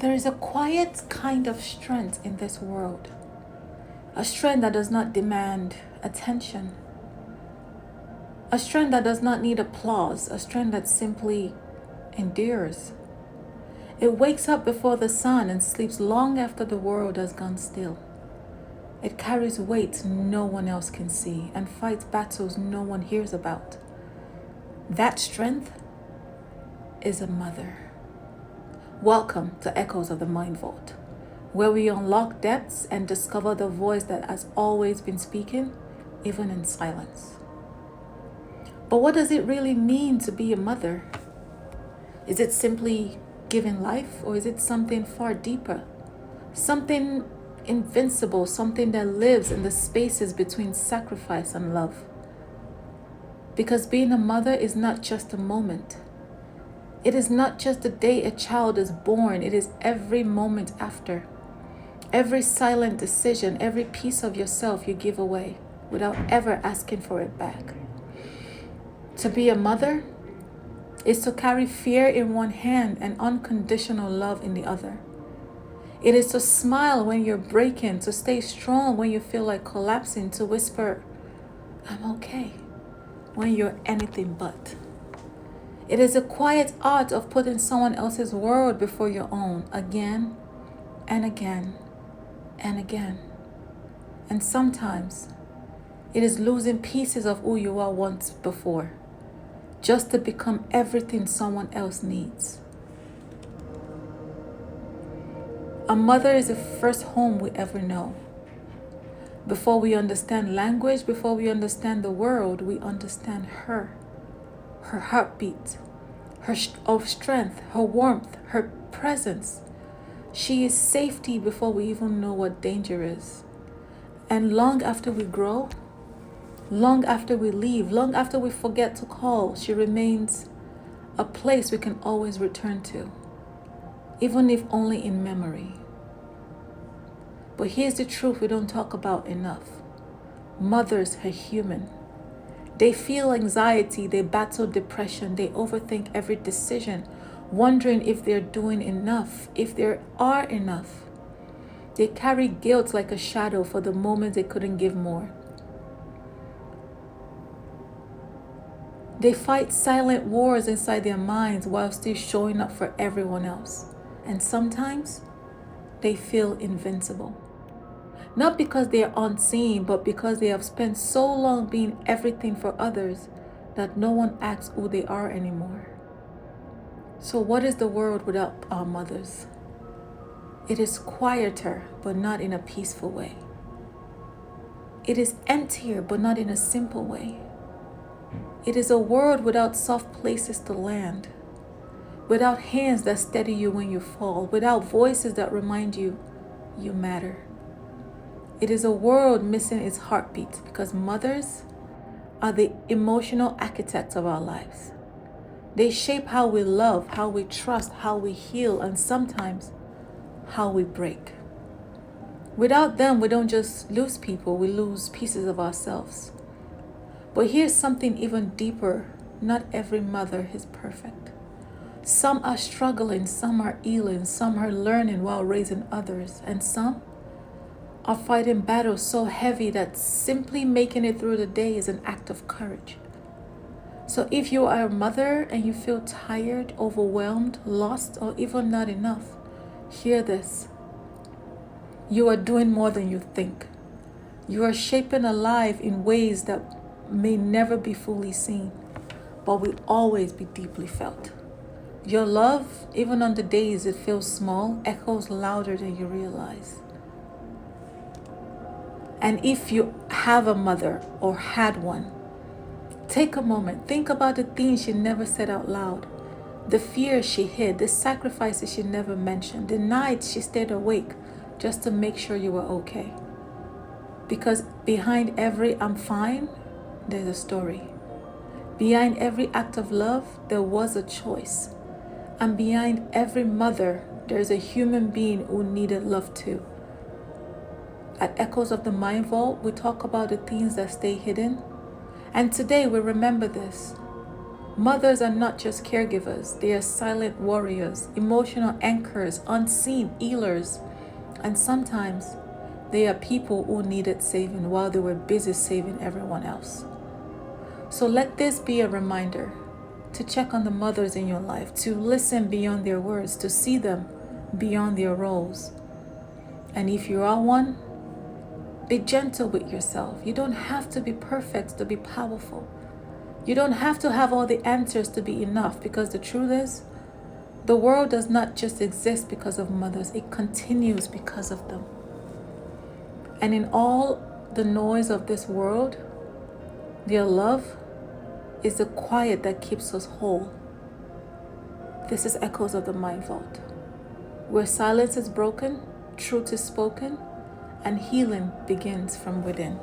There is a quiet kind of strength in this world, a strength that does not demand attention, a strength that does not need applause, a strength that simply endures. It wakes up before the sun and sleeps long after the world has gone still. It carries weights no one else can see and fights battles no one hears about. That strength is a mother. Welcome to Echoes of the Mind Vault, where we unlock depths and discover the voice that has always been speaking, even in silence. But what does it really mean to be a mother? Is it simply giving life, or is it something far deeper? Something invincible, something that lives in the spaces between sacrifice and love. Because being a mother is not just a moment. It is not just the day a child is born, it is every moment after. Every silent decision, every piece of yourself you give away without ever asking for it back. To be a mother is to carry fear in one hand and unconditional love in the other. It is to smile when you're breaking, to stay strong when you feel like collapsing, to whisper, "I'm okay," when you're anything but. It is a quiet art of putting someone else's world before your own again and again and again. And sometimes it is losing pieces of who you were once before, just to become everything someone else needs. A mother is the first home we ever know. Before we understand language, before we understand the world, we understand her heartbeat, her strength, her warmth, her presence. She is safety before we even know what danger is. And long after we grow, long after we leave, long after we forget to call, she remains a place we can always return to, even if only in memory. But here's the truth we don't talk about enough. Mothers are human. They feel anxiety, they battle depression, they overthink every decision, wondering if they're doing enough, if there are enough. They carry guilt like a shadow for the moments they couldn't give more. They fight silent wars inside their minds while still showing up for everyone else. And sometimes they feel invincible. Not because they are unseen, but because they have spent so long being everything for others that no one asks who they are anymore. So what is the world without our mothers? It is quieter, but not in a peaceful way. It is emptier, but not in a simple way. It is a world without soft places to land, without hands that steady you when you fall, without voices that remind you you matter. It is a world missing its heartbeat because mothers are the emotional architects of our lives. They shape how we love, how we trust, how we heal, and sometimes how we break. Without them, we don't just lose people, we lose pieces of ourselves. But here's something even deeper. Not every mother is perfect. Some are struggling, some are healing, some are learning while raising others, and some are fighting battles so heavy that simply making it through the day is an act of courage. So if you are a mother and you feel tired, overwhelmed, lost, or even not enough, hear this. You are doing more than you think. You are shaping a life in ways that may never be fully seen, but will always be deeply felt. Your love, even on the days it feels small, echoes louder than you realize. And if you have a mother or had one, take a moment, think about the things she never said out loud, the fears she hid, the sacrifices she never mentioned, the nights she stayed awake just to make sure you were okay. Because behind every "I'm fine," there's a story. Behind every act of love, there was a choice. And behind every mother, there's a human being who needed love too. At Echoes of the Mind Vault, we talk about the things that stay hidden. And today we remember this. Mothers are not just caregivers, they are silent warriors, emotional anchors, unseen healers, and sometimes they are people who needed saving while they were busy saving everyone else. So let this be a reminder to check on the mothers in your life, to listen beyond their words, to see them beyond their roles. And if you are one, be gentle with yourself. You don't have to be perfect to be powerful. You don't have to have all the answers to be enough, because the truth is, the world does not just exist because of mothers, it continues because of them. And in all the noise of this world, their love is the quiet that keeps us whole. This is Echoes of the Mind Vault, where silence is broken, truth is spoken, and healing begins from within.